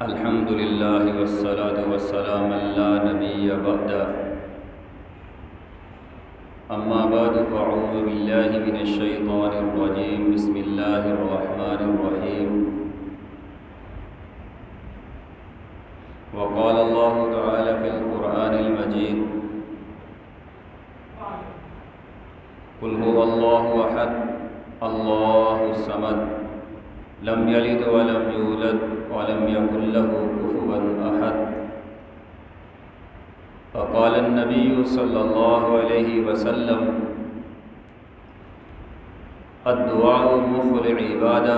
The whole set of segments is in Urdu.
الحمد للہ والصلاة والسلام علی نبی بعد اما بعد فاعوذ باللہ من الشیطان الرجیم بسم اللہ الرحمن الرحیم وقال اللہ تعالی فی القرآن المجید قل هو اللہ احد اللہ الصمد لم یلد ولم یولد ولم یکن له کفوا احد وقال النبی صلی اللہ علیہ وسلم الدعاء مخ العبادہ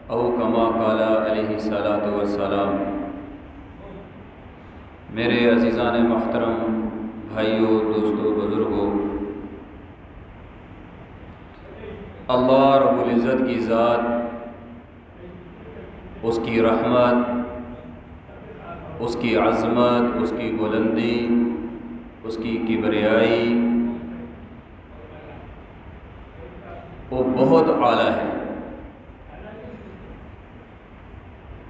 او کما قال علیہ الصلاۃ والسلام۔ میرے عزیزان محترم بھائیوں، دوستوں، بزرگوں، اللہ رب العزت کی ذات، اس کی رحمت، اس کی عظمت، اس کی بلندی، اس کی کبریائی، وہ بہت اعلیٰ ہے۔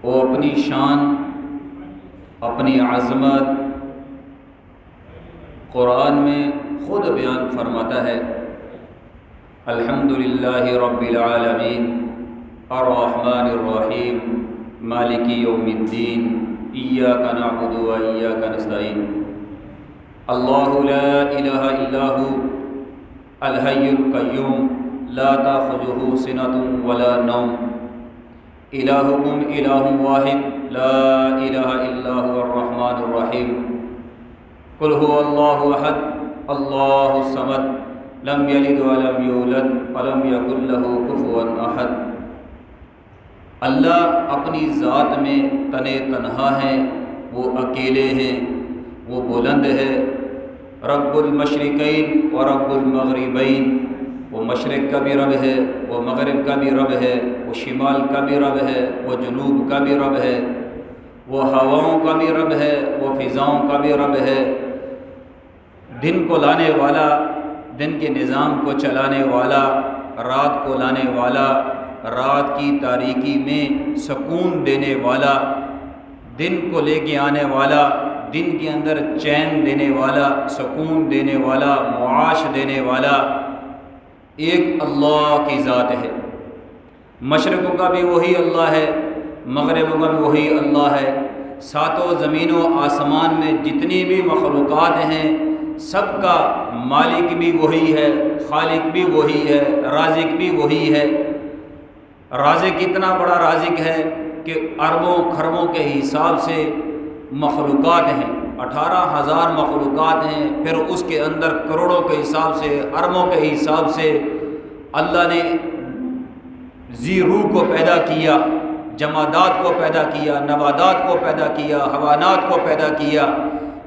وہ اپنی شان، اپنی عظمت قرآن میں خود بیان فرماتا ہے۔ الحمدللہ رب العالمین الرحمن الرحیم مالک یوم الدین ایاک نعبد و ایاک نستعین اللہ لا الہ الا هو الحی القیوم لا تأخذہ سنۃ ولا نوم الہکم الہ واحد لا الہ الا هو الرحمن الرحیم قل هو اللہ احد اللہ الصمد لم یلد ولم یولد ولم یکن له کفوا احد۔ اللہ اپنی ذات میں تنہا ہیں، وہ اکیلے ہیں، وہ بلند ہے۔ رب المشرقین و رب المغربین، وہ مشرق کا بھی رب ہے، وہ مغرب کا بھی رب ہے، وہ شمال کا بھی رب ہے، وہ جنوب کا بھی رب ہے، وہ ہواؤں کا بھی رب ہے، وہ فضاؤں کا بھی رب ہے۔ دن کو لانے والا، دن کے نظام کو چلانے والا، رات کو لانے والا، رات کی تاریکی میں سکون دینے والا، دن کو لے کے آنے والا، دن کے اندر چین دینے والا، سکون دینے والا، معاش دینے والا، ایک اللہ کی ذات ہے۔ مشرقوں کا بھی وہی اللہ ہے، مغربوں کا بھی وہی اللہ ہے۔ ساتوں زمین و آسمان میں جتنی بھی مخلوقات ہیں، سب کا مالک بھی وہی ہے، خالق بھی وہی ہے، رازق بھی وہی ہے۔ رازق اتنا بڑا رازق ہے کہ اربوں خربوں کے حساب سے مخلوقات ہیں، 18,000 مخلوقات ہیں، پھر اس کے اندر کروڑوں کے حساب سے، اربوں کے حساب سے اللہ نے ذی روح کو پیدا کیا، جمادات کو پیدا کیا، نباتات کو پیدا کیا، حیوانات کو پیدا کیا،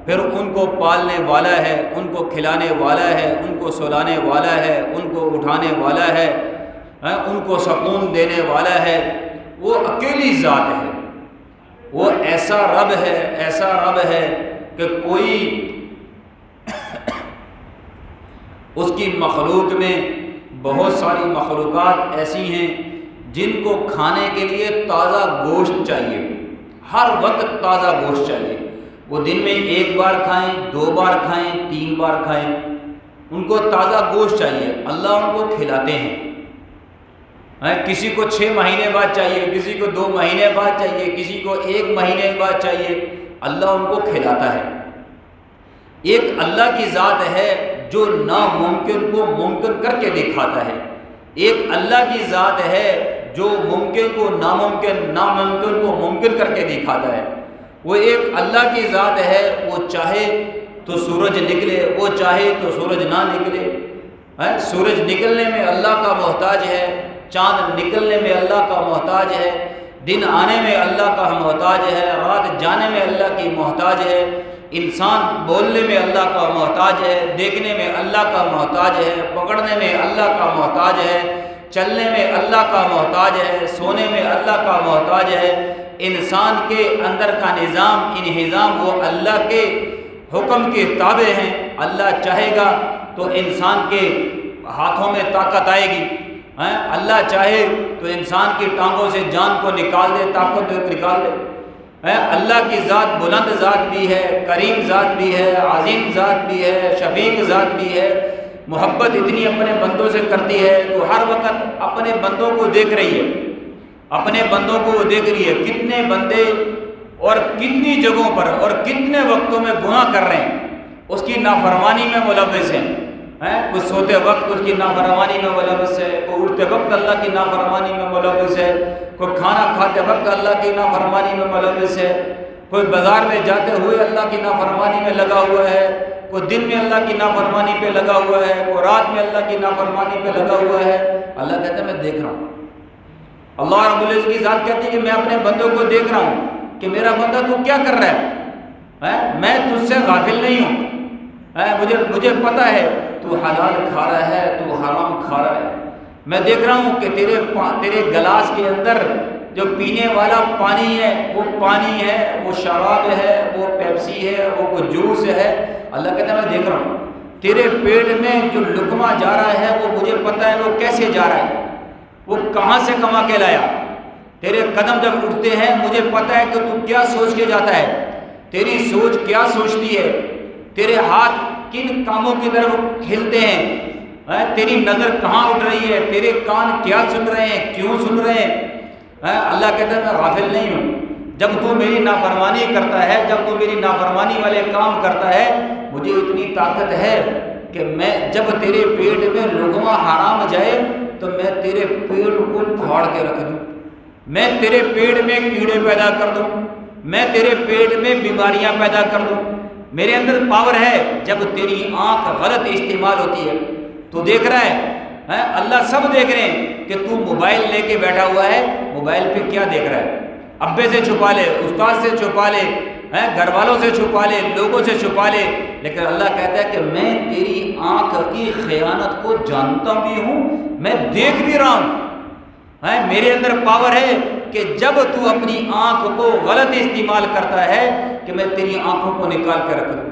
پھر ان کو پالنے والا ہے، ان کو کھلانے والا ہے، ان کو سلانے والا ہے، ان کو اٹھانے والا ہے، ان کو سکون دینے والا ہے۔ وہ اکیلی ذات ہے، وہ ایسا رب ہے، ایسا رب ہے کہ کوئی اس کی مخلوق میں بہت ساری مخلوقات ایسی ہیں جن کو کھانے کے لیے تازہ گوشت چاہیے، ہر وقت تازہ گوشت چاہیے۔ وہ دن میں 1 بار کھائیں، 2 بار کھائیں، 3 بار کھائیں، ان کو تازہ گوشت چاہیے، اللہ ان کو کھلاتے ہیں۔ کسی کو 6 مہینے بعد چاہیے، کسی کو 2 مہینے بعد چاہیے، کسی کو 1 مہینے بعد چاہیے، اللہ ان کو کھلاتا ہے۔ ایک اللہ کی ذات ہے جو ناممکن کو ممکن کر کے دکھاتا ہے۔ ایک اللہ کی ذات ہے جو ممکن کو ناممکن، ناممکن کو ممکن کر کے دکھاتا ہے۔ وہ ایک اللہ کی ذات ہے، وہ چاہے تو سورج نکلے، وہ چاہے تو سورج نہ نکلے۔ سورج نکلنے میں اللہ کا محتاج ہے، چاند نکلنے میں اللہ کا محتاج ہے، دن آنے میں اللہ کا محتاج ہے، رات جانے میں اللہ کی محتاج ہے، انسان بولنے میں اللہ کا محتاج ہے، دیکھنے میں اللہ کا محتاج ہے، پکڑنے میں اللہ کا محتاج ہے، چلنے میں اللہ کا محتاج ہے، سونے میں اللہ کا محتاج ہے۔ انسان کے اندر کا نظام، انہضام وہ اللہ کے حکم کے تابع ہیں۔ اللہ چاہے گا تو انسان کے ہاتھوں میں طاقت آئے گی، اللہ چاہے تو انسان کی ٹانگوں سے جان کو نکال دے، طاقت نکال دے۔ اللہ کی ذات بلند ذات بھی ہے، کریم ذات بھی ہے، عظیم ذات بھی ہے، شفیق ذات بھی ہے، محبت اتنی اپنے بندوں سے کرتی ہے تو ہر وقت اپنے بندوں کو دیکھ رہی ہے، اپنے بندوں کو وہ دیکھ رہی ہے کتنے بندے اور کتنی جگہوں پر اور کتنے وقتوں میں گناہ کر رہے ہیں، اس کی نافرمانی میں ملوث ہیں، کوئی سوتے وقت اس کی نافرمانی میں ملوث ہے، کوئی اٹھتے وقت اللہ کی نافرمانی میں ملوث ہے، کوئی کھانا کھاتے وقت اللہ کی نافرمانی میں ملوث ہے، کوئی بازار میں جاتے ہوئے اللہ کی نافرمانی میں لگا ہوا ہے، کوئی دن میں اللہ کی نافرمانی پہ لگا ہوا ہے، کوئی رات میں اللہ کی نافرمانی پہ لگا ہوا ہے۔ اللہ کہتا ہے میں دیکھ رہا ہوں، اللہ رب العزت کی ذات کہتی ہے کہ میں اپنے بندوں کو دیکھ رہا ہوں کہ میرا بندہ تو کیا کر رہا ہے، میں تجھ سے غافل نہیں ہوں، مجھے پتہ ہے تو حلال کھا رہا ہے، تو حرام کھا رہا ہے، میں دیکھ رہا ہوں کہ تیرے گلاس کے اندر جو پینے والا پانی ہے وہ پانی ہے، وہ شراب ہے، وہ پیپسی ہے، وہ کوئی جوس ہے۔ اللہ کہتا ہے میں دیکھ رہا ہوں تیرے پیٹ میں جو لقمہ جا رہا ہے وہ مجھے پتہ ہے وہ کیسے جا رہا ہے، وہ کہاں سے کما کے لایا، تیرے قدم جب اٹھتے ہیں مجھے پتہ ہے کہ تو کیا سوچ کے جاتا ہے، تیری سوچ کیا سوچتی ہے، تیرے ہاتھ کن کاموں کی طرف ہلتے ہیں، تیری نظر کہاں اٹھ رہی ہے، تیرے کان کیا سن رہے ہیں، کیوں سن رہے ہیں۔ اللہ کہتا ہے میں غافل نہیں ہوں، جب تو میری نافرمانی کرتا ہے، جب تو میری نافرمانی والے کام کرتا ہے، مجھے اتنی طاقت ہے کہ میں جب تیرے پیٹ میں لقمہ حرام جائے تو میں تیرے پیٹ کو پھاڑ کے رکھ دوں، میں تیرے پیٹ میں کیڑے پیدا کر دوں، میں تیرے پیٹ میں بیماریاں پیدا کر دوں۔ میرے اندر پاور ہے، جب تیری آنکھ غلط استعمال ہوتی ہے تو دیکھ رہا ہے، اللہ سب دیکھ رہے ہیں کہ تو موبائل لے کے بیٹھا ہوا ہے، موبائل پہ کیا دیکھ رہا ہے، ابے سے چھپا لے، استاد سے چھپا لے، گھر والوں سے چھپا لے، لوگوں سے چھپا لے، لیکن اللہ کہتا ہے کہ میں تیری آنکھ کی خیانت کو جانتا بھی ہوں، میں دیکھ بھی رہا ہوں۔ میرے اندر پاور ہے کہ جب تو اپنی آنکھ کو غلط استعمال کرتا ہے کہ میں تیری آنکھوں کو نکال کے رکھ دوں،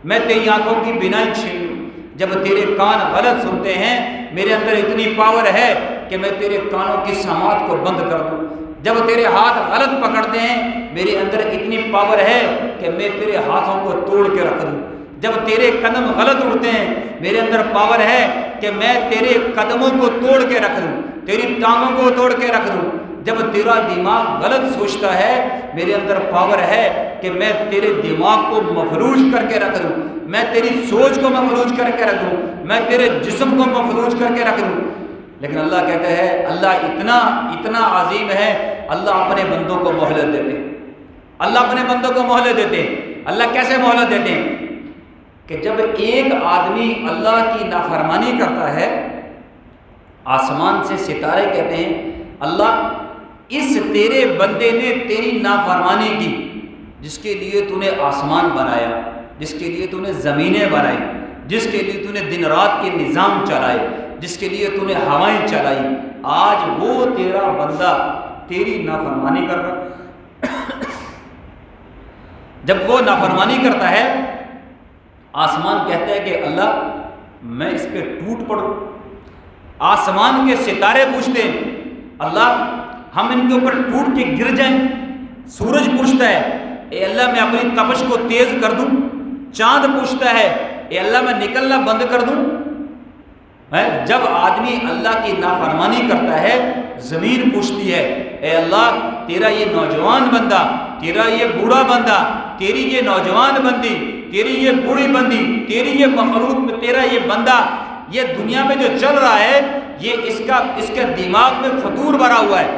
میں تیری آنکھوں کی بینائی چھین لوں، جب تیرے کان غلط سنتے ہیں میرے اندر اتنی پاور ہے کہ میں تیرے کانوں کی سماعت کو بند کر دوں، جب تیرے ہاتھ غلط پکڑتے ہیں میرے اندر اتنی پاور ہے کہ میں تیرے ہاتھوں کو توڑ کے رکھ دوں، جب تیرے قدم غلط اٹھتے ہیں میرے اندر پاور ہے کہ میں تیرے قدموں کو توڑ کے رکھ دوں، تیری ٹانگوں کو توڑ کے رکھ دوں، جب تیرا دماغ غلط سوچتا ہے میرے اندر پاور ہے کہ میں تیرے دماغ کو مفلوج کر کے رکھ دوں، میں تیری سوچ کو مفلوج کر کے رکھ دوں، میں تیرے جسم کو مفلوج کر کے رکھ دوں۔ لیکن اللہ کہتا ہے اللہ اتنا عظیم ہے، اللہ اپنے بندوں کو مہلت دیتے ہیں، اللہ اپنے بندوں کو مہلت دیتے ہیں۔ اللہ کیسے مہلت دیتے ہیں کہ جب ایک آدمی اللہ کی نافرمانی کرتا ہے، آسمان سے ستارے کہتے ہیں اللہ اس تیرے بندے نے تیری نافرمانی کی، جس کے لیے تو نے آسمان بنایا، جس کے لیے تو نے زمینیں بنائی، جس کے لیے تو نے دن رات کے نظام چلائے، جس کے لیے تو نے ہوائیں چلائی، آج وہ تیرا بندہ تیری نافرمانی کر رہا۔ جب وہ نافرمانی کرتا ہے آسمان کہتا ہے کہ اللہ میں اس پہ ٹوٹ پڑوں، آسمان کے ستارے پوچھتے ہیں اللہ ہم ان کے اوپر ٹوٹ کے گر جائیں، سورج پوچھتا ہے اے اللہ میں اپنی تپش کو تیز کر دوں، چاند پوچھتا ہے اے اللہ میں نکلنا بند کر دوں۔ جب آدمی اللہ کی نافرمانی کرتا ہے زمین پوچھتی ہے اے اللہ تیرا یہ نوجوان بندہ، تیرا یہ بوڑھا بندہ، تیری یہ نوجوان بندی، تیری یہ بوڑھی بندی، تیری یہ مخلوق میں تیرا یہ بندہ یہ دنیا میں جو چل رہا ہے یہ اس کے دماغ میں فطور بھرا ہوا ہے،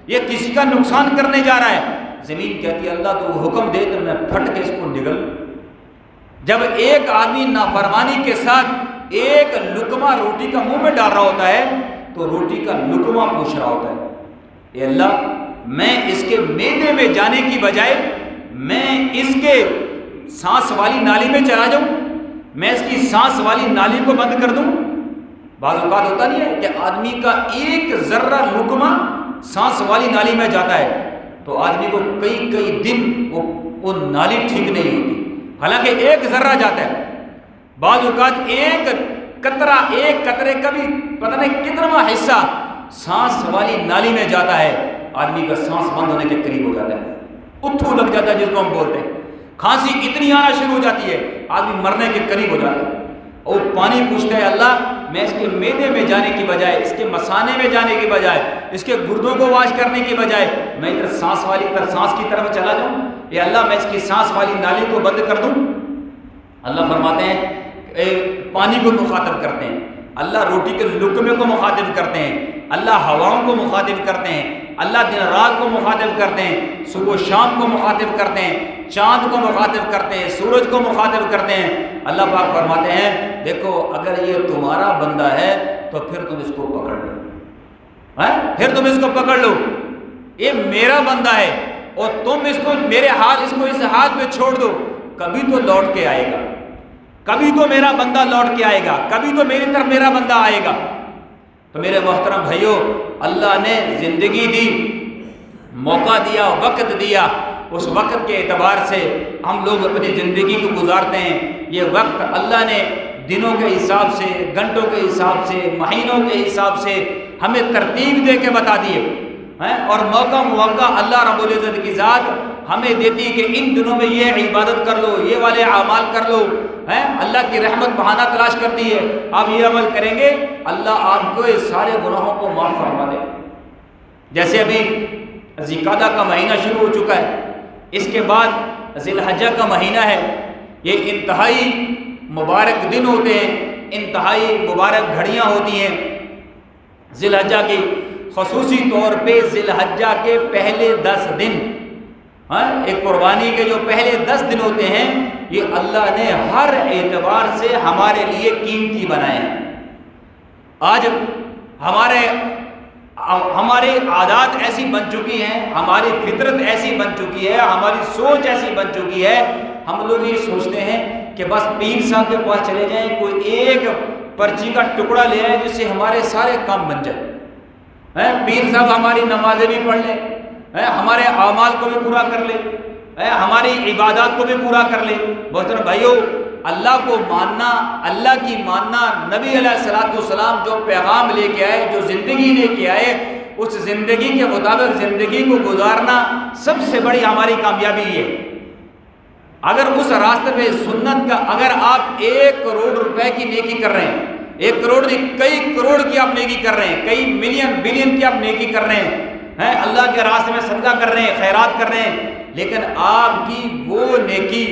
یہ کسی کا نقصان کرنے جا رہا ہے۔ زمین کہتی ہے اللہ تو حکم دے تو میں پھٹ کے اس کو نگل۔ جب ایک آدمی نافرمانی کے ساتھ ایک لقمہ روٹی کا منہ میں ڈال رہا ہوتا ہے تو روٹی کا لقمہ پوچھ رہا ہوتا ہے اے اللہ میں اس کے معدے میں جانے کی بجائے میں اس کے سانس والی نالی میں چلا جاؤں، میں اس کی سانس والی نالی کو بند کر دوں۔ بعض اوقات ہوتا نہیں ہے کہ آدمی کا ایک ذرہ لقمہ سانس والی نالی میں جاتا ہے تو آدمی کو کئی دن وہ نالی ٹھیک نہیں ہوتی، حالانکہ ایک ذرہ جاتا ہے۔ بعض اوقات ایک قطرے کا بھی پتہ نہیں کتنا حصہ سانس والی نالی میں جاتا ہے، آدمی کا سانس بند ہونے کے قریب ہو جاتا ہے۔ اتھو لگ جاتا ہے جس کو ہم بولتے ہیں، کھانسی اتنی آنا شروع ہو جاتی ہے، آدمی مرنے کے قریب ہو جاتا ہے، اور پانی پوچھتا ہے اللہ میں اس کے معدے میں جانے کی بجائے، اس کے مثانے میں جانے کی بجائے، اس کے گردوں کو واش کرنے کی بجائے میں ادھر سانس کی طرف چلا جاؤں، یا اللہ میں اس کی سانس والی نالی کو بند کر دوں۔ اللہ فرماتے ہیں پانی کو مخاطب کرتے ہیں، اللہ روٹی کے لقمے کو مخاطب کرتے ہیں، اللہ ہواؤں کو مخاطب کرتے ہیں، اللہ دن رات کو مخاطب کرتے ہیں، صبح و شام کو مخاطب کرتے ہیں، چاند کو مخاطب کرتے ہیں، سورج کو مخاطب کرتے ہیں۔ اللہ پاک فرماتے ہیں دیکھو اگر یہ تمہارا بندہ ہے تو پھر تم اس کو پکڑ لو، پھر تم اس کو پکڑ لو، یہ میرا بندہ ہے اور تم اس کو اس ہاتھ میں چھوڑ دو، کبھی تو لوٹ کے آئے گا، کبھی تو میرا بندہ لوٹ کے آئے گا، کبھی تو میری طرف میرا بندہ آئے گا۔ تو میرے محترم بھائیوں، اللہ نے زندگی دی، موقع دیا، وقت دیا، اس وقت کے اعتبار سے ہم لوگ اپنی زندگی کو گزارتے ہیں۔ یہ وقت اللہ نے دنوں کے حساب سے، گھنٹوں کے حساب سے، مہینوں کے حساب سے ہمیں ترتیب دے کے بتا دیے، اور موقع مواقع اللہ رب العزت کی ذات ہمیں دیتی ہے کہ ان دنوں میں یہ عبادت کر لو، یہ والے اعمال کر لو، اللہ کی رحمت بہانہ تلاش کرتی ہے، آپ یہ عمل کریں گے اللہ آپ کو سارے گناہوں کو معاف فرما دے۔ جیسے ابھی ذی القعدہ کا مہینہ شروع ہو چکا ہے، اس کے بعد ذی الحجہ کا مہینہ ہے، یہ انتہائی مبارک دن ہوتے ہیں، انتہائی مبارک گھڑیاں ہوتی ہیں ذی الحجہ کی، خصوصی طور پہ ذی الحجہ کے پہلے 10 دن، ایک قربانی کے جو پہلے 10 دن ہوتے ہیں، یہ اللہ نے ہر اعتبار سے ہمارے لیے قیمتی بنائے ہیں۔ آج ہمارے عادات ایسی بن چکی ہیں، ہماری فطرت ایسی بن چکی ہے، ہماری سوچ ایسی بن چکی ہے، ہم لوگ یہ سوچتے ہیں کہ بس پیر صاحب کے پاس چلے جائیں، کوئی ایک پرچی کا ٹکڑا لے آئے جس سے ہمارے سارے کام بن جائے، پیر صاحب ہماری نمازیں بھی پڑھ لیں، ہمارے اعمال کو بھی پورا کر لے، ہماری عبادات کو بھی پورا کر لے۔ محترم بھائیو، اللہ کو ماننا، اللہ کی ماننا، نبی علیہ الصلوۃ والسلام جو پیغام لے کے آئے، جو زندگی لے کے آئے، اس زندگی کے مطابق زندگی کو گزارنا سب سے بڑی ہماری کامیابی ہے۔ اگر اس راستے پہ سنت کا، اگر آپ 1 کروڑ روپے کی نیکی کر رہے ہیں، 1 کروڑ نہیں، کئی کروڑ کی آپ نیکی کر رہے ہیں، کئی ملین بلین کی آپ نیکی کر رہے ہیں، اللہ کے راستے میں صدقہ کر رہے ہیں، خیرات کر رہے ہیں، لیکن آپ کی وہ نیکی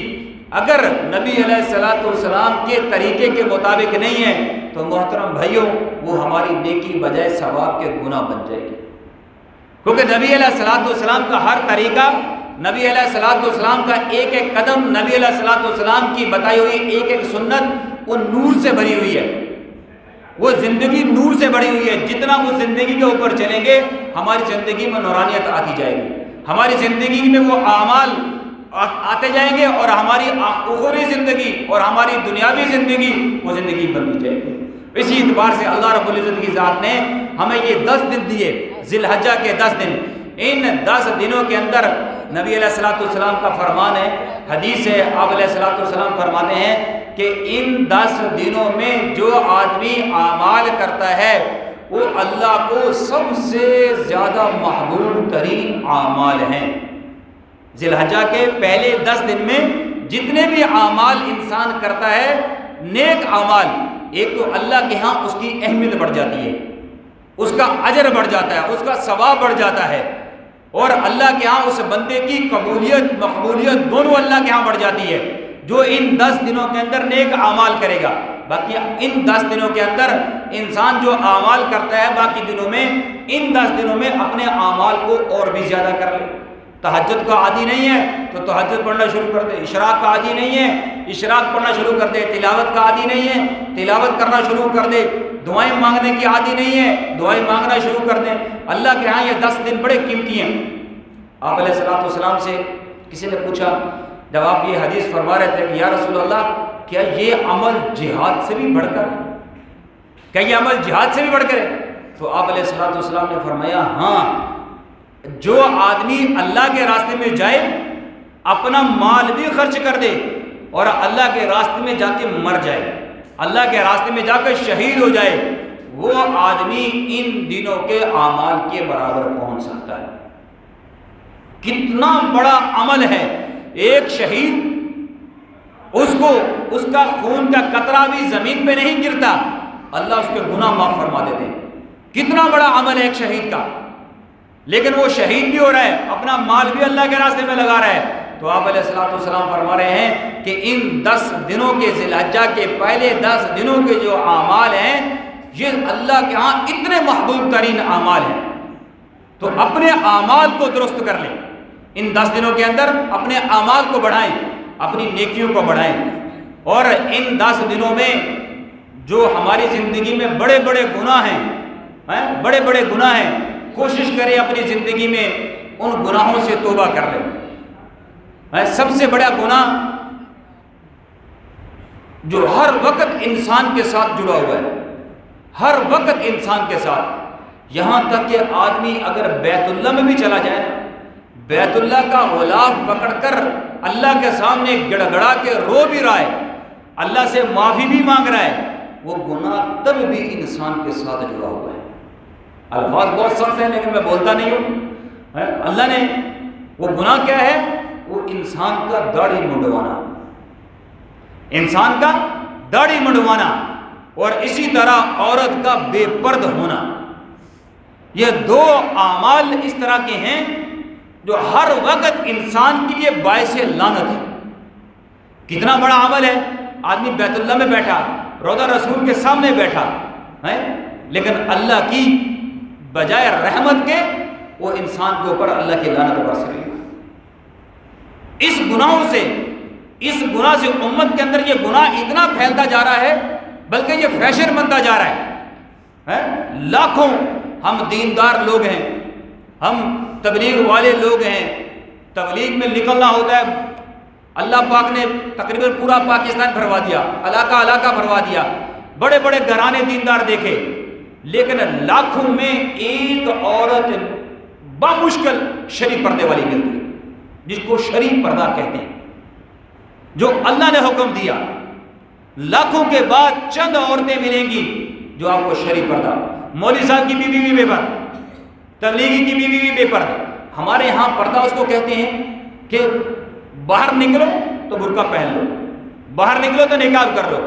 اگر نبی علیہ الصلوۃ والسلام کے طریقے کے مطابق نہیں ہے تو محترم بھائیوں وہ ہماری نیکی بجائے ثواب کے گناہ بن جائے گی، کیونکہ نبی علیہ الصلوۃ والسلام کا ہر طریقہ، نبی علیہ الصلوۃ والسلام کا ایک ایک قدم، نبی علیہ الصلوۃ والسلام کی بتائی ہوئی ایک ایک سنت وہ نور سے بھری ہوئی ہے، وہ زندگی نور سے بھری ہوئی ہے۔ جتنا اس زندگی کے اوپر چلیں گے ہماری زندگی میں نورانیت آتی جائے گی، ہماری زندگی میں وہ اعمال آتے جائیں گے، اور ہماری اخروی زندگی اور ہماری دنیاوی زندگی وہ زندگی بنتی جائے گی۔ اسی اعتبار سے اللہ رب العزت کی ذات نے ہمیں یہ 10 دن دیے، ذی الحجہ کے 10 دن، ان 10 دنوں کے اندر نبی علیہ الصلوۃ والسلام کا فرمان ہے، حدیث ہے، آپ علیہ الصلوۃ والسلام فرماتے ہیں کہ ان 10 دنوں میں جو آدمی اعمال کرتا ہے وہ اللہ کو سب سے زیادہ محبوب ترین اعمال ہیں۔ ذی الحجہ کے پہلے 10 دن میں جتنے بھی اعمال انسان کرتا ہے، نیک اعمال، ایک تو اللہ کے ہاں اس کی اہمیت بڑھ جاتی ہے، اس کا اجر بڑھ جاتا ہے، اس کا ثواب بڑھ جاتا ہے، اور اللہ کے ہاں اس بندے کی قبولیت مقبولیت دونوں اللہ کے ہاں بڑھ جاتی ہے جو ان 10 دنوں کے اندر نیک اعمال کرے گا۔ باقی ان 10 دنوں کے اندر انسان جو اعمال کرتا ہے باقی دنوں میں، ان 10 دنوں میں اپنے اعمال کو اور بھی زیادہ کر لے۔ تہجد کا عادی نہیں ہے تو تہجد پڑھنا شروع کر دے، اشراق کا عادی نہیں ہے اشراق پڑھنا شروع کر دے، تلاوت کا عادی نہیں ہے تلاوت کرنا شروع کر دے، دعائیں مانگنے کی عادی نہیں ہے دعائیں مانگنا شروع کر دیں۔ اللہ کے ہاں یہ 10 دن بڑے قیمتی ہیں۔ آپ علیہ الصلوۃ والسلام سے کسی نے پوچھا، جب آپ یہ حدیث فرما رہے تھے کہ یا رسول اللہ کیا یہ عمل جہاد سے بھی بڑھ کر ہے، کیا یہ عمل جہاد سے بھی بڑھ کر ہے؟ تو آپ علیہ الصلوۃ والسلام نے فرمایا ہاں، جو آدمی اللہ کے راستے میں جائے، اپنا مال بھی خرچ کر دے اور اللہ کے راستے میں جا کے مر جائے، اللہ کے راستے میں جا کر شہید ہو جائے، وہ آدمی ان دنوں کے اعمال کے برابر پہنچ سکتا ہے۔ کتنا بڑا عمل ہے. ایک شہید اس کا خون کا قطرہ بھی زمین پہ نہیں گرتا، اللہ اس کے گناہ معاف فرما دیتے ہیں. کتنا بڑا عمل ہے ایک شہید کا. لیکن وہ شہید بھی ہو رہا ہے، اپنا مال بھی اللہ کے راستے میں لگا رہا ہے. تو آپ علیہ الصلوۃ والسلام فرما رہے ہیں کہ ان 10 دنوں کے ذی الحجہ کے پہلے 10 دنوں کے جو اعمال ہیں یہ اللہ کے ہاں اتنے محبوب ترین اعمال ہیں. تو اپنے اعمال کو درست کر لیں. ان 10 دنوں کے اندر اپنے اعمال کو بڑھائیں، اپنی نیکیوں کو بڑھائیں. اور ان 10 دنوں میں جو ہماری زندگی میں بڑے بڑے گناہ ہیں، بڑے بڑے گناہ ہیں، کوشش کریں اپنی زندگی میں ان گناہوں سے توبہ کر لیں. سب سے بڑا گناہ جو ہر وقت انسان کے ساتھ جڑا ہوا ہے، ہر وقت انسان کے ساتھ، یہاں تک کہ آدمی اگر بیت اللہ میں بھی چلا جائے نا، بیت اللہ کا غلاف پکڑ کر اللہ کے سامنے گڑ گڑا کے رو بھی رہا ہے، اللہ سے معافی بھی مانگ رہا ہے، وہ گناہ تب بھی انسان کے ساتھ جڑا ہوا ہے. الفاظ بہت سخت ہیں لیکن میں بولتا نہیں ہوں. اللہ نے وہ گناہ کیا ہے؟ وہ انسان کا داڑھی منڈوانا، انسان کا داڑھی منڈوانا، اور اسی طرح عورت کا بے پرد ہونا. یہ 2 اعمال اس طرح کے ہیں جو ہر وقت انسان کے لیے باعث لعنت ہے. کتنا بڑا عمل ہے. آدمی بیت اللہ میں بیٹھا، روضہ رسول کے سامنے بیٹھا ہے، لیکن اللہ کی بجائے رحمت کے وہ انسان کے اوپر اللہ کی لعنت برس رہی ہے. اس گناہوں سے، اس گناہ سے امت کے اندر یہ گناہ اتنا پھیلتا جا رہا ہے بلکہ یہ فیشن بنتا جا رہا ہے. لاکھوں ہم دیندار لوگ ہیں، ہم تبلیغ والے لوگ ہیں، تبلیغ میں نکلنا ہوتا ہے. اللہ پاک نے تقریباً پورا پاکستان بھروا دیا، علاقہ علاقہ بھروا دیا، بڑے بڑے گھرانے دیندار دیکھے، لیکن لاکھوں میں ایک عورت بامشکل شرعی پردے والی ملتی ہے، جس کو شرعی پردہ کہتے ہیں، جو اللہ نے حکم دیا. لاکھوں کے بعد چند عورتیں ملیں گی جو آپ کو شرعی پردہ. مولوی صاحب کی بیوی بھی بے پردہ، تبلیغی کی بیوی بھی بے پردہ. ہمارے ہاں پردہ اس کو کہتے ہیں کہ باہر نکلو تو برقع پہن لو، باہر نکلو تو نقاب کر لو.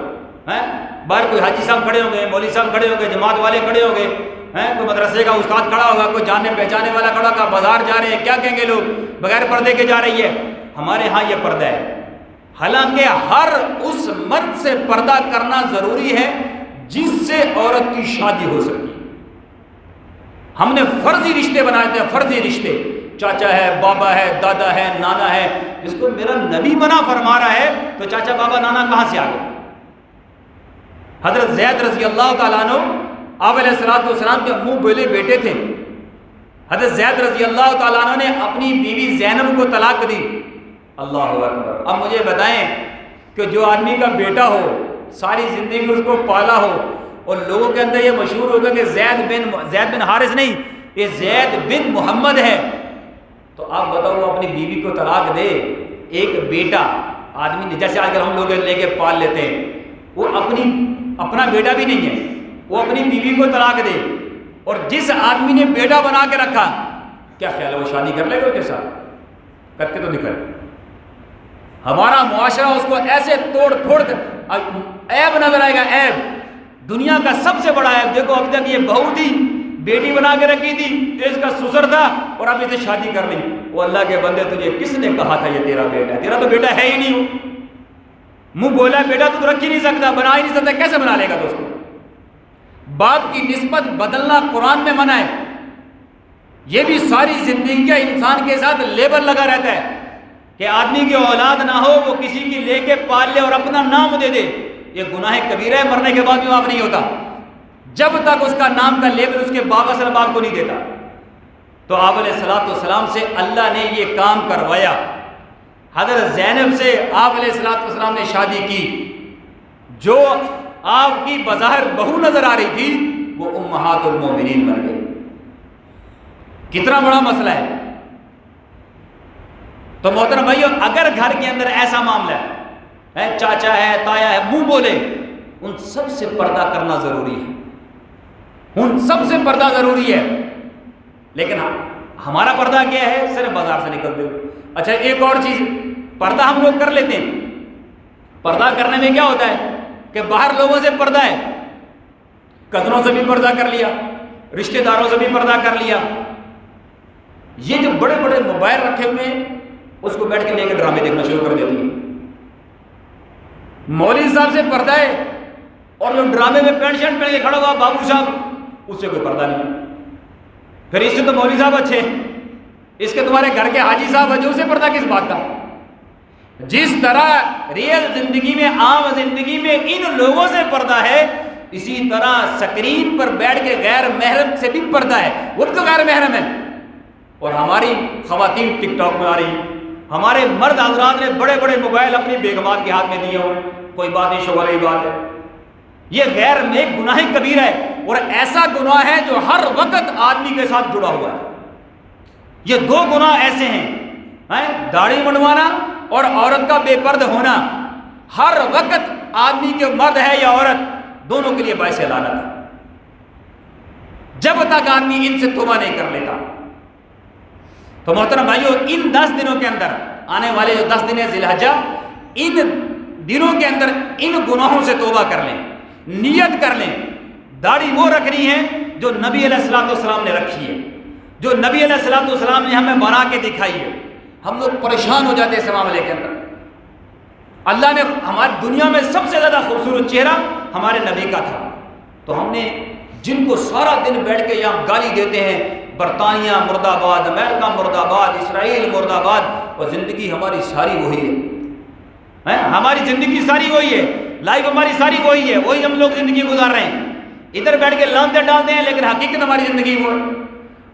باہر کوئی حاجی صاحب کھڑے ہوں گے، مولوی صاحب کھڑے ہوں گے، جماعت والے کھڑے ہوں گے، کوئی مدرسے کا استاد کھڑا ہوگا، کوئی جاننے پہچانے والا کھڑا ہوگا، بازار جا رہے ہیں، کیا کہیں گے لوگ، بغیر پردے کے جا رہی ہے. ہمارے ہاں یہ پردہ ہے. حالانکہ ہر اس مرد سے پردہ کرنا ضروری ہے جس سے عورت کی شادی ہو سکتی. ہم نے فرضی رشتے بنائے تھے، فرضی رشتے، چاچا ہے، بابا ہے، دادا ہے، نانا ہے. جس کو میرا نبی منع فرما رہا ہے تو چاچا بابا نانا کہاں سے آ گئے؟ حضرت زید رضی اللہ تعالیٰ عنہ آپ علیہ الصلوۃ والسلام کے منہ بولے بیٹے تھے. حضرت زید رضی اللہ تعالیٰ عنہ نے اپنی بیوی زینب کو طلاق دی. اللہ اکبر. اب مجھے بتائیں کہ جو آدمی کا بیٹا ہو، ساری زندگی اس کو پالا ہو، اور لوگوں کے اندر یہ مشہور ہوگا کہ زید بن حارث نہیں، یہ زید بن محمد ہے، تو آپ بتاؤ وہ اپنی بیوی کو طلاق دے. ایک بیٹا آدمی جیسے آج کل ہم لوگ لے کے پال لیتے ہیں، وہ اپنا بیٹا بھی نہیں ہے، وہ اپنی بیوی کو طلاق دے. اور جس آدمی نے بیٹا بنا کے رکھا، کیا خیال ہے وہ شادی کر لے گا اس کے ساتھ؟ کر کے تو دکھائے. ہمارا معاشرہ اس کو ایسے توڑ پھوڑ کر عیب نظر آئے گا. عیب، دنیا کا سب سے بڑا عیب. دیکھو اب تک یہ بہو تھی، بیٹی بنا کے رکھی تھی، تو اس کا سسر تھا، اور اب اسے شادی کر لی. وہ اللہ کے بندے، تجھے کس نے کہا تھا یہ تیرا بیٹا ہے؟ تیرا تو بیٹا ہے ہی نہیں. ہو منہ بولا بیٹا تو رکھ ہی نہیں سکتا، بنا ہی نہیں سکتا، کیسے بنا لے گا دوستو؟ باپ کی نسبت بدلنا قرآن میں منع ہے. یہ بھی ساری زندگی کا انسان کے ساتھ لیبل لگا رہتا ہے کہ آدمی کی اولاد نہ ہو، وہ کسی کی لے کے پال لے اور اپنا نام دے دے. یہ گناہ کبیرہ ہے، مرنے کے بعد بھی معاف نہیں ہوتا جب تک اس کا نام کا لیبل اس کے باپ اصل باپ کو نہیں دیتا. تو آپ علیہ الصلوۃ والسلام سے اللہ نے یہ کام کروایا. حضرت زینب سے آپ علیہ الصلوۃ والسلام نے شادی کی. جو آپ کی بظاہر بہو نظر آ رہی تھی وہ امہات المومنین بن گئی. کتنا بڑا مسئلہ ہے. تو محترم بھائیو، اگر گھر کے اندر ایسا معاملہ ہے، چاچا ہے، تایا ہے، منہ بولے، ان سب سے پردہ کرنا ضروری ہے، ان سب سے پردہ ضروری ہے. لیکن ہمارا پردہ کیا ہے؟ صرف بازار سے نکلتے ہوئے. اچھا ایک اور چیز، پردہ ہم لوگ کر لیتے ہیں. پردہ کرنے میں کیا ہوتا ہے کہ باہر لوگوں سے پردہ ہے، کزنوں سے بھی پردہ کر لیا، رشتہ داروں سے بھی پردہ کر لیا. یہ جو بڑے بڑے موبائل رکھے ہوئے ہیں اس کو بیٹھ کے لے کے ڈرامے دیکھنا شروع کر دیتی ہیں. مولوی صاحب سے پردہ ہے اور جو ڈرامے میں پینٹ شرٹ پہن کے کھڑا ہوا بابو صاحب، اس سے کوئی پردہ نہیں. پھر اس سے تو مولوی صاحب اچھے ہیں، اس کے تمہارے گھر کے حاجی صاحب اچھے، اسے پردہ کس بات کا؟ جس طرح ریئل زندگی میں، عام زندگی میں ان لوگوں سے پردہ ہے، اسی طرح سکرین پر بیٹھ کے غیر محرم سے بھی پردہ ہے. وہ تو غیر محرم ہے. اور ہماری خواتین ٹک ٹاک میں آ رہی ہیں، ہمارے مرد حضرات نے بڑے بڑے موبائل اپنی بیگمات کے ہاتھ میں دیے ہوئے. کوئی بات نہیں، شوہر کی بات ہے. یہ غیر ایک گناہ کبیرہ ہے، اور ایسا گناہ ہے جو ہر وقت آدمی کے ساتھ جڑا ہوا ہے. یہ دو گناہ ایسے ہیں، داڑھی منڈوانا اور عورت کا بے پرد ہونا، ہر وقت آدمی کے مرد ہے یا عورت دونوں کے لیے باعث لعنت ہے جب تک آدمی ان سے توبہ نہیں کر لیتا. تو محترم بھائیو، ان 10 دنوں کے اندر، آنے والے جو 10 دن ہیں ذی الحجہ، ان دنوں کے اندر ان گناہوں سے توبہ کر لیں، نیت کر لیں. داڑھی وہ رکھنی ہے جو نبی علیہ الصلوۃ والسلام نے رکھی ہے، جو نبی علیہ الصلوۃ والسلام نے ہمیں بنا کے دکھائی ہے. ہم لوگ پریشان ہو جاتے ہیں اس معاملے کے اندر. اللہ نے ہماری دنیا میں سب سے زیادہ خوبصورت چہرہ ہمارے نبی کا تھا، تو ہم نے جن کو سارا دن بیٹھ کے یہاں گالی دیتے ہیں، برطانیہ مرد آباد، امریکہ مرد آباد، اسرائیل مرد آباد، اور زندگی ہماری ساری وہی ہے. ہماری زندگی ساری وہی ہے، لائف ہماری ساری وہی ہے، وہی ہم لوگ زندگی گزار رہے ہیں. ادھر بیٹھ کے لانتے ڈالتے ہیں، لیکن حقیقت ہماری زندگی وہ ہے.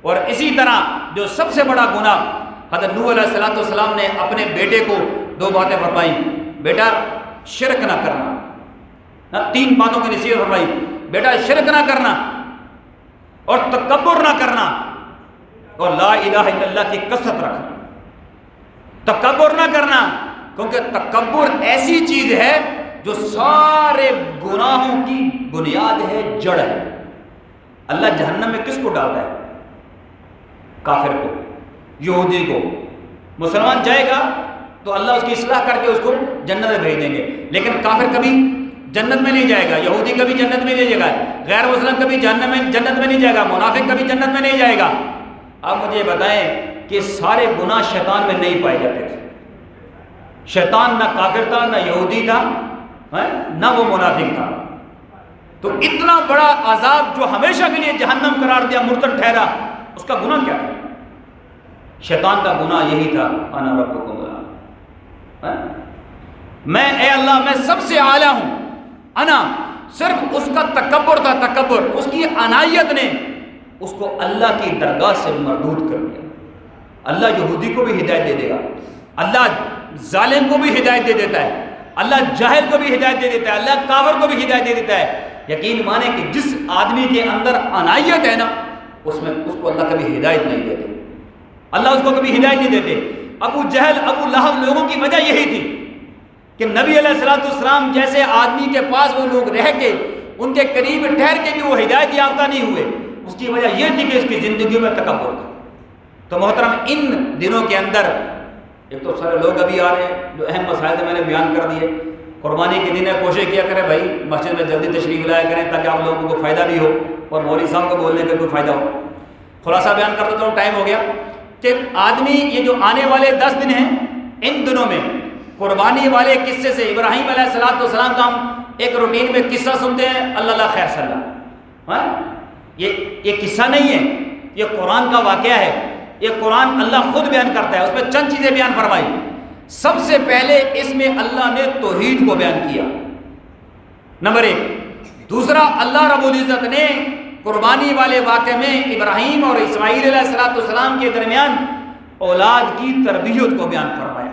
اور اسی طرح جو سب سے بڑا گناہ، حضرت نوح علیہ الصلوۃ والسلام نے اپنے بیٹے کو 2 باتیں فرمائی. بیٹا شرک نہ کرنا، 3 باتوں کی نصیحت فرمائی. بیٹا شرک نہ کرنا، اور تکبر نہ کرنا، اور لا الہ الا اللہ کی کثرت رکھنا. تکبر نہ کرنا، کیونکہ تکبر ایسی چیز ہے جو سارے گناہوں کی بنیاد ہے، جڑ ہے. اللہ جہنم میں کس کو ڈالتا ہے؟ کافر کو، یہودی کو. مسلمان جائے گا تو اللہ اس کی اصلاح کر کے اس کو جنت میں بھیج دیں گے، لیکن کافر کبھی جنت میں نہیں جائے گا، یہودی کبھی جنت میں نہیں جائے گا، غیر مسلم کبھی جنت میں نہیں جائے گا، منافق کبھی جنت میں نہیں جائے گا. آپ مجھے بتائیں کہ سارے گناہ شیطان میں نہیں پائے جاتے تھے. شیطان نہ کافر تھا، نہ یہودی تھا، نہ وہ منافق تھا. تو اتنا بڑا عذاب جو ہمیشہ کے لیے جہنم قرار دیا، مرتد ٹھہرا، اس کا گناہ کیا تھا؟ شیطان کا گناہ یہی تھا، انا ربکم الاعلی، میں اے اللہ میں سب سے اعلیٰ ہوں. انا صرف اس کا تکبر تھا، تکبر، اس کی عنایت نے اس کو اللہ کی درگاہ سے مردود کر دیا. اللہ یہودی کو بھی ہدایت دے دے گا، اللہ ظالم کو بھی ہدایت دے دیتا ہے، اللہ جاہل کو بھی ہدایت دے دیتا ہے، اللہ کافر کو بھی ہدایت دے دیتا ہے. یقین مانے کہ جس آدمی کے اندر عنایت ہے نا، اس کو اللہ کبھی ہدایت نہیں دیتے، اللہ اس کو کبھی ہدایت نہیں دیتے. ابو جہل، ابو لہب، لوگوں کی وجہ یہی تھی کہ نبی علیہ الصلوۃ والسلام جیسے آدمی کے پاس وہ لوگ رہ کے، ان کے قریب ٹھہر کے بھی وہ ہدایت یافتہ نہیں ہوئے. اس کی وجہ یہ تھی کہ اس کی زندگی میں تکبر تھا. تو محترم، ان دنوں کے اندر ایک تو سارے لوگ ابھی آ رہے ہیں، جو اہم مسائل میں نے بیان کر دیے. قربانی کے دن ہے، کوشش کیا کریں بھائی مسجد میں جلدی تشریف لایا کریں تاکہ آپ لوگوں کو فائدہ بھی ہو اور مولوی صاحب کو بولنے کا کوئی فائدہ ہو. خلاصہ بیان کر دیتا ہوں، ٹائم ہو گیا. کہ آدمی یہ جو آنے والے 10 دن ہیں، ان دنوں میں قربانی والے قصے سے، ابراہیم علیہ الصلوۃ والسلام کا ہم ایک روٹین میں قصہ سنتے ہیں، اللہ خیر صلی اللہ، یہ قصہ نہیں ہے، یہ قرآن کا واقعہ ہے. یہ قرآن اللہ خود بیان کرتا ہے، اس میں چند چیزیں بیان فرمائی. سب سے پہلے اس میں اللہ نے توحید کو بیان کیا، نمبر 1. دوسرا، اللہ رب العزت نے قربانی والے واقعے میں ابراہیم اور اسماعیل علیہ الصلوۃ والسلام کے درمیان اولاد کی تربیت کو بیان فرمایا.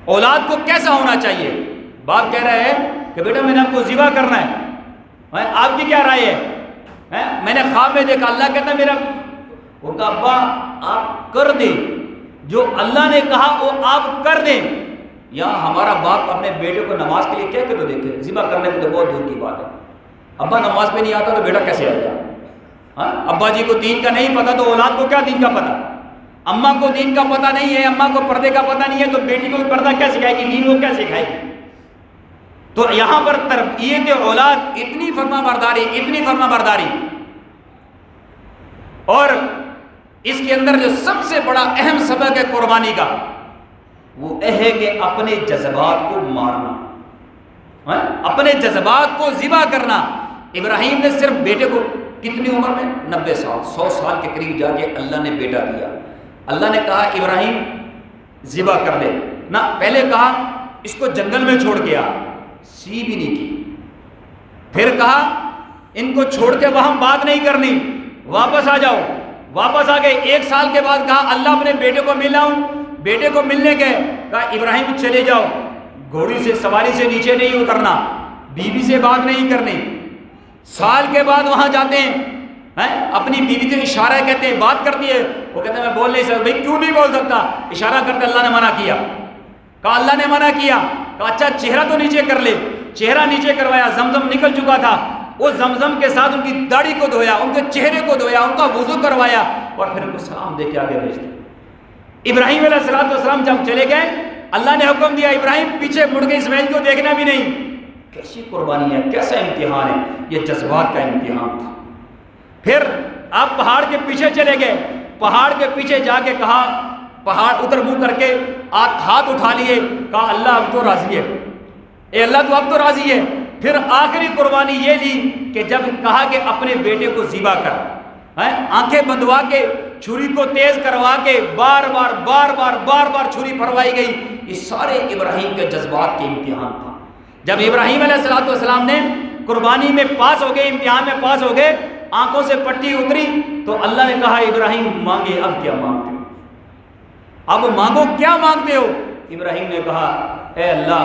اولاد کو کیسا ہونا چاہیے؟ باپ کہہ رہا ہے کہ بیٹا میں نے آپ کو ذبح کرنا ہے، آپ کی کیا رائے ہے؟ میں نے خواب میں دیکھا، اللہ کہتا ہے میرا، وہ کہا ابا آپ کر دیں، جو اللہ نے کہا وہ آپ کر دیں. یا ہمارا باپ اپنے بیٹے کو نماز کے لیے کہہ کے تو دیکھے، ذبح کرنے کو تو بہت دور کی بات ہے. ابا نماز پہ نہیں آتا تو بیٹا کیسے آئے گا؟ ہاں، ابا جی کو دین کا نہیں پتہ تو اولاد کو کیا دین کا پتہ؟ اماں کو دین کا پتہ نہیں ہے، اماں کو پردے کا پتہ نہیں ہے تو بیٹی کو پردہ کیا سکھائے گی؟ دین کو کیا سکھائے گی؟ تو یہاں پر تربیت اولاد اتنی فرما برداری، اتنی فرما برداری، اور اس کے اندر جو سب سے بڑا اہم سبق ہے قربانی کا، وہ یہ ہے کہ اپنے جذبات کو مارنا، اپنے جذبات کو ذبح کرنا۔ ابراہیم نے صرف بیٹے کو کتنی عمر میں؟ 90 سال، 100 سال کے قریب جا کے اللہ نے بیٹا دیا۔ اللہ نے کہا ابراہیم ذبح کر دے، نہ پہلے کہا اس کو جنگل میں چھوڑ کے آ، سی بھی نہیں کی، پھر کہا ان کو چھوڑ کے وہاں بات نہیں کرنی، واپس آ جاؤ، واپس آ گئے۔ 1 سال کے بعد کہا اللہ اپنے بیٹے کو ملاؤں، بیٹے کو ملنے گئے، کہا ابراہیم چلے جاؤ، گھوڑی سے سواری سے نیچے نہیں اترنا، بیوی سے بات نہیں کرنی۔ سال کے بعد وہاں جاتے ہیں، اپنی بیوی سے اشارہ کہتے ہیں، بات کرتی ہے، وہ کہتے ہیں میں بول نہیں سکتا۔ بھائی کیوں نہیں بول سکتا؟ اشارہ کرتے اللہ نے منع کیا، کہا اللہ نے منع کیا، کہا اچھا چہرہ تو نیچے کر لے، چہرہ نیچے کروایا، زمزم نکل چکا تھا، اس زمزم کے ساتھ ان کی داڑھی کو دھویا، ان کے چہرے کو دھویا، ان کا وضو کروایا، اور پھر ان کو سلام دے کے آگے بھیج دیا۔ ابراہیم علیہ السلام جب چلے گئے، اللہ نے حکم دیا ابراہیم پیچھے مڑ کے اسماعیل کو دیکھنا بھی نہیں۔ کیسی قربانی ہے، کیسا امتحان ہے، یہ جذبات کا امتحان تھا۔ پھر آپ پہاڑ کے پیچھے چلے گئے، پہاڑ کے پیچھے جا کے کہا، پہاڑ ادھر منہ کر کے ہاتھ اٹھا لیے، کہا اللہ اب تو راضی ہے، اے اللہ تو اب تو راضی ہے۔ پھر آخری قربانی یہ لی کہ جب کہا کہ اپنے بیٹے کو ذبح کر، آنکھیں بندوا کے چھری کو تیز کروا کے بار بار چھری پھروائی گئی۔ یہ سارے ابراہیم کے جذبات کے امتحان تھا۔ جب ابراہیم علیہ السلام نے قربانی میں پاس ہو گئے، امتحان میں پاس ہو گئے، آنکھوں سے پٹی اتری، تو اللہ نے کہا ابراہیم مانگے، اب کیا مانگتے ہو؟ اب مانگو، کیا مانگتے ہو؟ ابراہیم نے کہا اے اللہ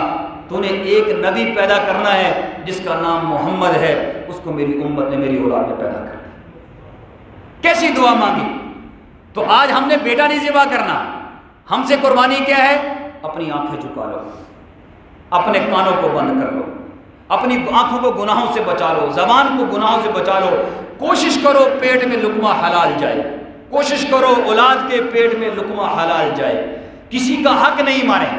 تو نے ایک نبی پیدا کرنا ہے جس کا نام محمد ہے، اس کو میری امت نے، میری اولاد نے پیدا کرنا۔ کیسی دعا مانگی؟ تو آج ہم نے بیٹا نہیں ذبح کرنا، ہم سے قربانی کیا ہے؟ اپنی آنکھیں جھکا لو، اپنے کانوں کو بند کر لو، اپنی آنکھوں کو گناہوں سے بچا لو، زبان کو گناہوں سے بچا لو، کوشش کرو پیٹ میں لقمہ حلال جائے، کوشش کرو اولاد کے پیٹ میں لقمہ حلال جائے، کسی کا حق نہیں مارے،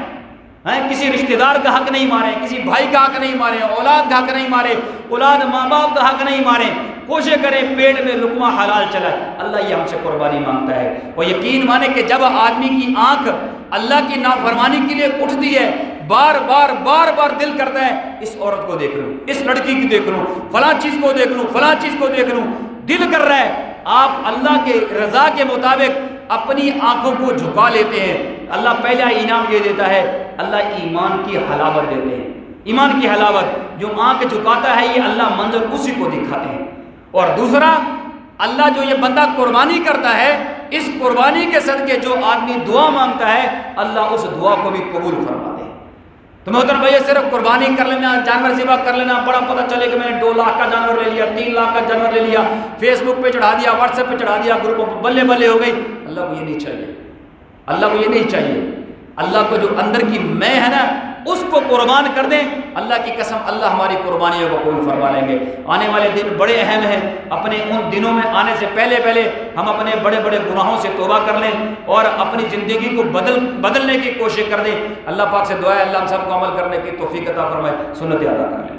کسی رشتہ دار کا حق نہیں مارے، کسی بھائی کا حق نہیں مارے، اولاد کا حق نہیں مارے، اولاد ماں باپ کا حق نہیں مارے، کوشش کریں پیٹ میں لقمہ حلال چلائے۔ اللہ یہ ہم سے قربانی مانگتا ہے، اور یقین مانے کہ جب آدمی کی آنکھ اللہ کی نافرمانی کے لیے اٹھتی ہے، بار بار دل کرتا ہے اس عورت کو دیکھ لوں، اس لڑکی کی دیکھ لوں، فلاں چیز کو دیکھ لوں، فلاں چیز کو دیکھ لوں، دل کر رہا ہے۔ آپ اللہ کے رضا کے مطابق اپنی آنکھوں کو جھکا لیتے ہیں، اللہ پہلا انعام یہ دیتا ہے، اللہ ایمان کی حلاوت دیتے ہیں، ایمان کی حلاوت۔ جو آنکھ جھکاتا ہے یہ اللہ منظر اسی کو دکھاتے ہیں۔ اور دوسرا، اللہ جو یہ بندہ قربانی کرتا ہے، اس قربانی کے صدقے جو آدمی دعا مانگتا ہے، اللہ اس دعا کو بھی قبول فرماتے ہیں۔ تو محترم بھائی، صرف قربانی کر لینا، جانور ذبح کر لینا، بڑا پتہ چلے کہ میں نے 2 لاکھ کا جانور لے لیا، 3 لاکھ کا جانور لے لیا، فیس بک پہ چڑھا دیا، واٹس ایپ پہ چڑھا دیا، گروپوں پہ بلے بلے ہو گئی، اللہ کو یہ نہیں چاہیے، اللہ کو یہ نہیں چاہیے۔ اللہ کو جو اندر کی میں ہے نا، اس کو قربان کر دیں، اللہ کی قسم اللہ ہماری قربانیوں کو قبول فرما لیں گے۔ آنے والے دن بڑے اہم ہیں، اپنے ان دنوں میں آنے سے پہلے ہم اپنے بڑے بڑے گناہوں سے توبہ کر لیں اور اپنی زندگی کو بدلنے کی کوشش کر دیں۔ اللہ پاک سے دعا ہے اللہ ہم سب کو عمل کرنے کی توفیق عطا فرمائے، سنت ادا کر لیں۔